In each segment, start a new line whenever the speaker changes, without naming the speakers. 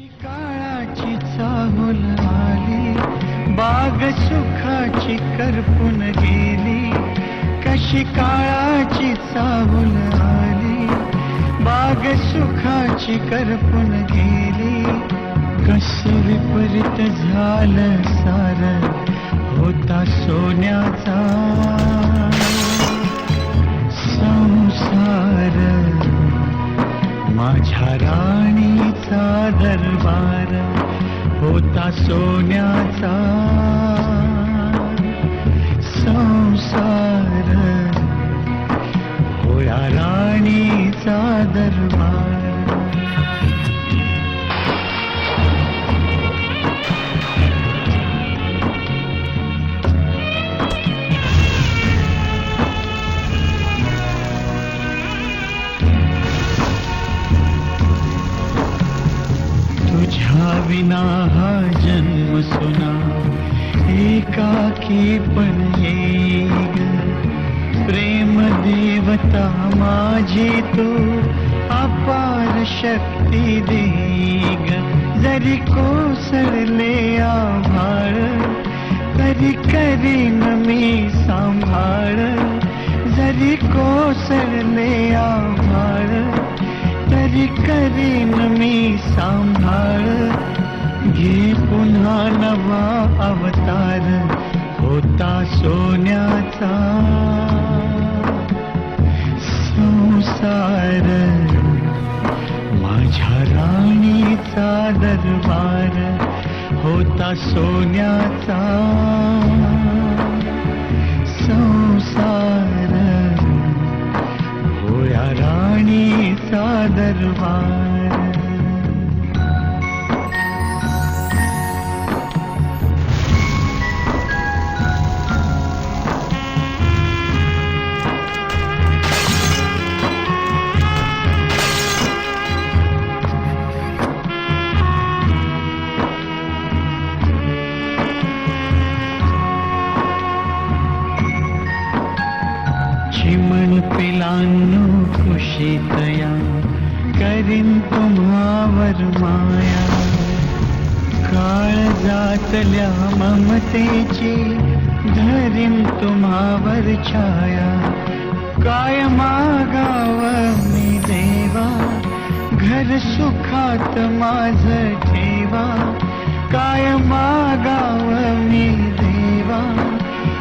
काळाची चाहूल आली, बाग सुखाची करपून गेली. कशी काळाची चाहूल आली, बाग सुखाची करपून गेली. कसं विपरीत झालं सारं, होता सोन्याचा संसार. माझ्या राणीचा दरबार होता सोन्याचा संसार. होया राणीचा दरबार. तुझ्या विना हा जन्म सुना, एकाकी पण येईग. प्रेम देवता माझी तू, अपार शक्ती देईग. जरी कोसळले आभाळ, तरी करीन मी सांभाळ. जरी कोसळले आभाळ, तरी करीन मी सांभाळ. घे पुन्हा नवा अवतार, होता सोन्याचा संसार. माझ्या राणीचा दरबार होता सोन्याचा संसार. होया राणीचा दरबार. चिमण पिलांनो खुशीतया, करीन तुम्हावर माया. काळजातल्या ममतेची, धरीन तुम्हावर छाया. काय मागाव मी देवा, घर सुखात माझ ठेवा. काय मागाव मी देवा,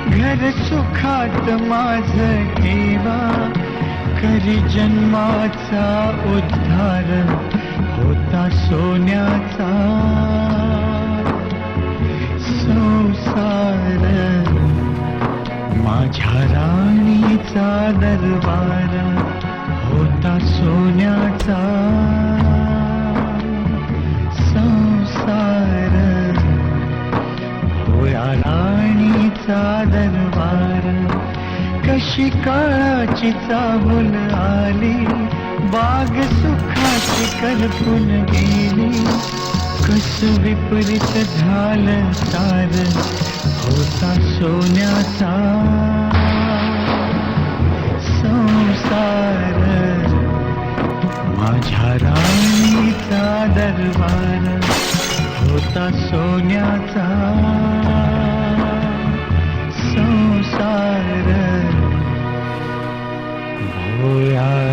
घर सुखात माझ ठेवा. करी जन्माचा उद्धार, होता सोन्याचा संसार. माझ्या राणीचा दरबार होता सोन्याचा संसार. होया राणीचा दरबार. कशी काळाची चाहूल आली, बाग सुखाची करपून गेली. कसं विपरीत झालं सार, होता सोन्याचा संसार. माझ्या राणीचा दरबार होता सोन्याचा संसार. होया